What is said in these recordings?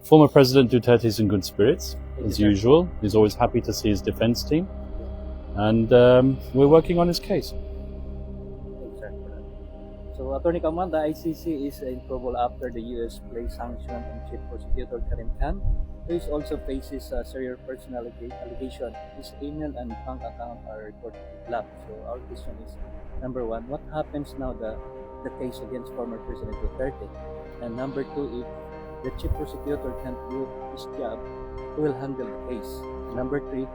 Former President Duterte is in good spirits, as usual. He's always happy to see his defense team. And we're working on his case. So, Attorney Kauman, the ICC is in trouble after the U.S. placed sanction on Chief Prosecutor Karim Khan, who also faces a serious personal allegation. His email and bank account are reportedly blocked. So, our question is, number one, what happens now the case against former President Duterte? And number two, if the Chief Prosecutor can't do his job, who will handle the case? Number three,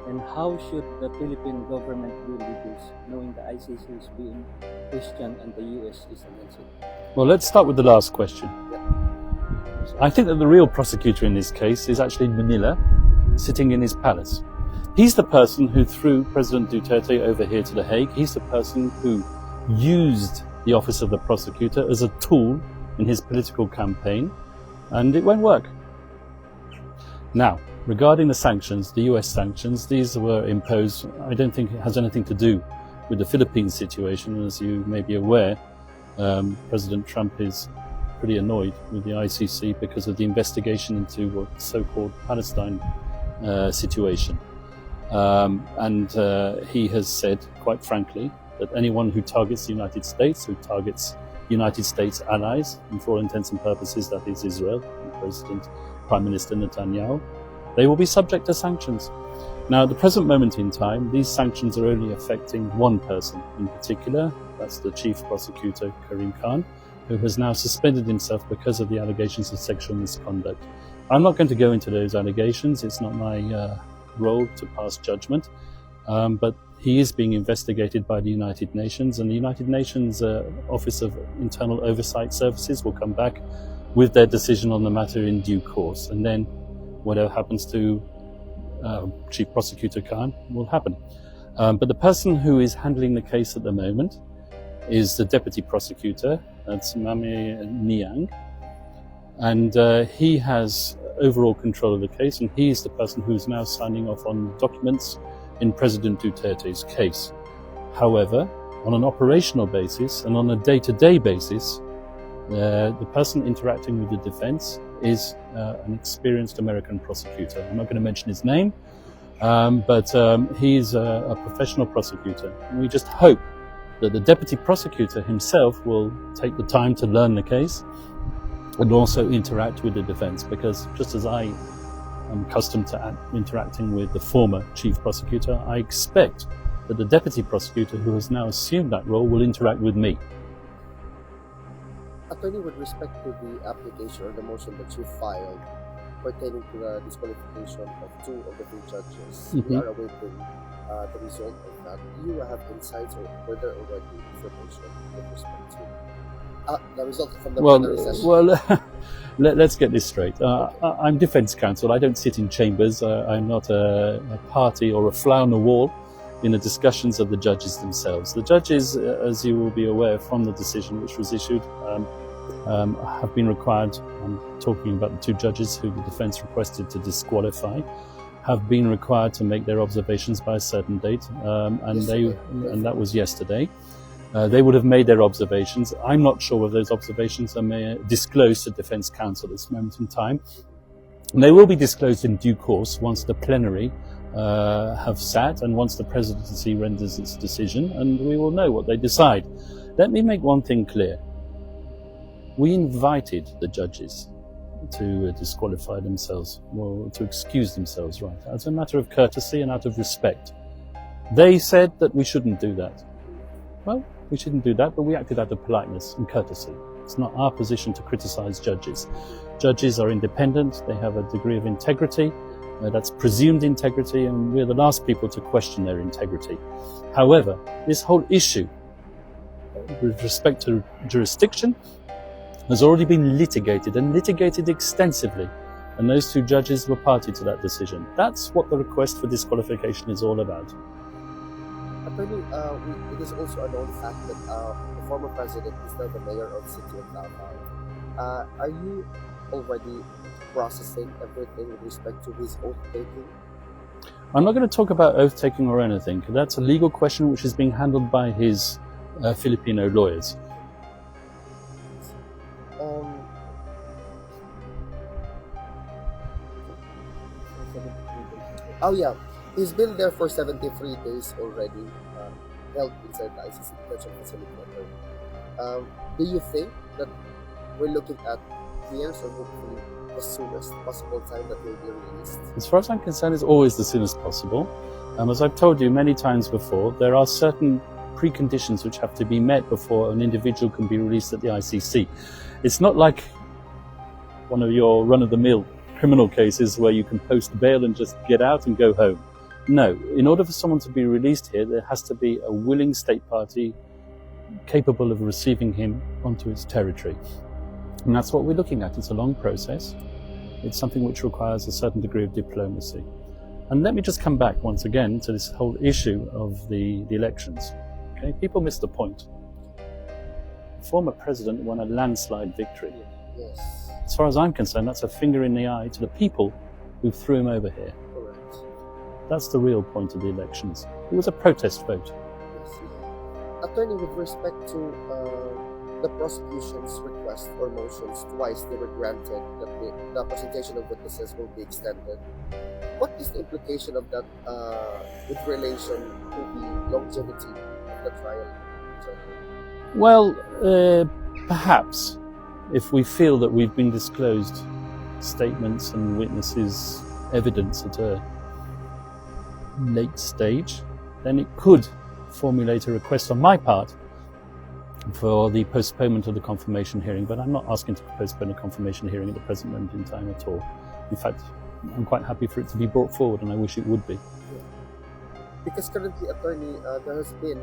and how should the Philippine government deal with this, knowing the ICC is being questioned and the US is against it? Well, let's start with the last question. I think that the real prosecutor in this case is actually in Manila, sitting in his palace. He's the person who threw President Duterte over here to The Hague. He's the person who used the office of the prosecutor as a tool in his political campaign, and it won't work. Now, regarding the sanctions, the US sanctions, these were imposed. I don't think it has anything to do with the Philippines situation. As you may be aware, President Trump is pretty annoyed with the ICC because of the investigation into what so-called Palestine situation. And he has said, quite frankly, that anyone who targets the United States, who targets United States allies, and for all intents and purposes that is Israel, and Prime Minister Netanyahu, they will be subject to sanctions. Now, at the present moment in time, these sanctions are only affecting one person in particular. That's the Chief Prosecutor, Karim Khan, who has now suspended himself because of the allegations of sexual misconduct. I'm not going to go into those allegations. It's not my role to pass judgment. But he is being investigated by the United Nations, and the United Nations Office of Internal Oversight Services will come back with their decision on the matter in due course. And then whatever happens to Chief Prosecutor Khan will happen. But the person who is handling the case at the moment is the Deputy Prosecutor, that's Mame Niang. And he has overall control of the case, and he is the person who is now signing off on documents in President Duterte's case. However, on an operational basis and on a day-to-day basis, the person interacting with the defense is an experienced American prosecutor. I'm not going to mention his name, but he's a professional prosecutor. And we just hope that the deputy prosecutor himself will take the time to learn the case and also interact with the defense, because just as I am accustomed to interacting with the former chief prosecutor, I expect that the deputy prosecutor who has now assumed that role will interact with me. Attorney, with respect to the application or the motion that you filed pertaining to the disqualification of two of the three judges, we are awaiting the result of that. Do you have insights or further already information with respect to the result from the plenary session? Well, let's get this straight. I'm defense counsel. I don't sit in chambers. I'm not a party or a fly on the wall in the discussions of the judges themselves. The judges, as you will be aware from the decision which was issued, have been required, I'm talking about the two judges who the defense requested to disqualify, have been required to make their observations by a certain date, and that was yesterday. They would have made their observations. I'm not sure whether those observations are disclosed to defense counsel at this moment in time. And they will be disclosed in due course once the plenary have sat and once the presidency renders its decision, and we will know what they decide. Let me make one thing clear. We invited the judges to disqualify themselves, or to excuse themselves, right, as a matter of courtesy and out of respect. They said that we shouldn't do that. Well, we shouldn't do that, but we acted out of politeness and courtesy. It's not our position to criticize judges. Judges are independent, they have a degree of integrity, that's presumed integrity, and we're the last people to question their integrity. However, this whole issue with respect to jurisdiction has already been litigated, and litigated extensively, and those two judges were party to that decision. That's what the request for disqualification is all about. Attorney, it is also a known fact that the former president is now the mayor of the city of Davao. Are you already processing everything with respect to his oath-taking? I'm not going to talk about oath-taking or anything, because that's a legal question which is being handled by his Filipino lawyers. 73 days. Oh yeah, he's been there for 73 days already, held inside the ICC detention facility. Do you think that we're looking at years or hopefully the soonest possible time that he'll be released? As far as I'm concerned, it's always the soonest possible. As I've told you many times before, there are certain preconditions which have to be met before an individual can be released at the ICC. It's not like one of your run-of-the-mill criminal cases where you can post bail and just get out and go home. No, in order for someone to be released here, there has to be a willing state party capable of receiving him onto its territory. And that's what we're looking at. It's a long process. It's something which requires a certain degree of diplomacy. And let me just come back once again to this whole issue of the elections. Okay, people miss the point. The former president won a landslide victory. Yes, As far as I'm concerned, that's a finger in the eye to the people who threw him over here. correct. That's the real point of the elections. It was a protest vote. Yes. Attorney, with respect to the prosecution's request or motions, twice they were granted that the presentation of witnesses will be extended. What is the implication of that with relation to the longevity of the trial? Well, perhaps if we feel that we've been disclosed statements and witnesses, evidence at a late stage, then it could formulate a request on my part for the postponement of the confirmation hearing, but I'm not asking to postpone a confirmation hearing at the present moment in time at all. In fact, I'm quite happy for it to be brought forward, and I wish it would be. Because currently, attorney, there has been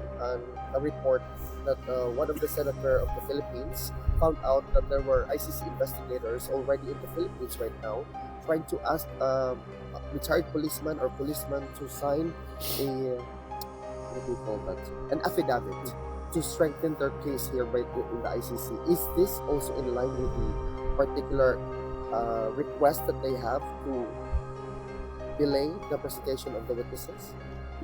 a report that one of the senator of the Philippines found out that there were ICC investigators already in the Philippines right now trying to ask retired policeman or policeman to sign what do you call that? An affidavit to strengthen their case here right in the ICC. Is this also in line with the particular request that they have to delay the presentation of the witnesses?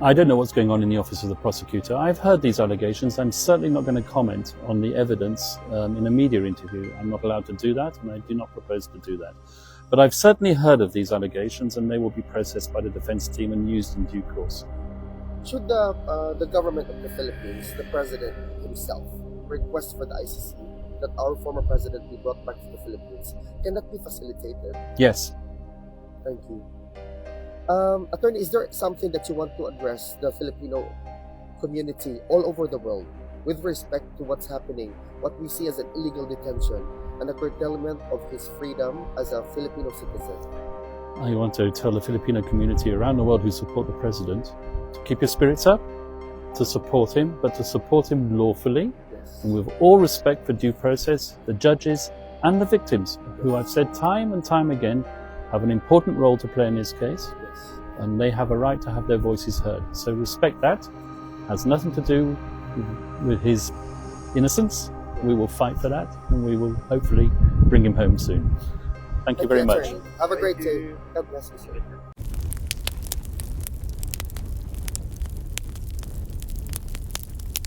I don't know what's going on in the office of the prosecutor. I've heard these allegations. I'm certainly not going to comment on the evidence in a media interview. I'm not allowed to do that, and I do not propose to do that. But I've certainly heard of these allegations, and they will be processed by the defense team and used in due course. Should the government of the Philippines, the president himself, request for the ICC that our former president be brought back to the Philippines, can that be facilitated? Yes. Thank you. Attorney, is there something that you want to address the Filipino community all over the world with respect to what's happening, what we see as an illegal detention and a curtailment of his freedom as a Filipino citizen? I want to tell the Filipino community around the world who support the president to keep your spirits up, to support him, but to support him lawfully Yes. and with all respect for due process, the judges and the victims, who I've said time and time again have an important role to play in this case, Yes. and they have a right to have their voices heard. So respect that. Has nothing to do with his innocence. We will fight for that, and we will hopefully bring him home soon. Thank you very much. Attorney. Have a great day. God bless you, sir.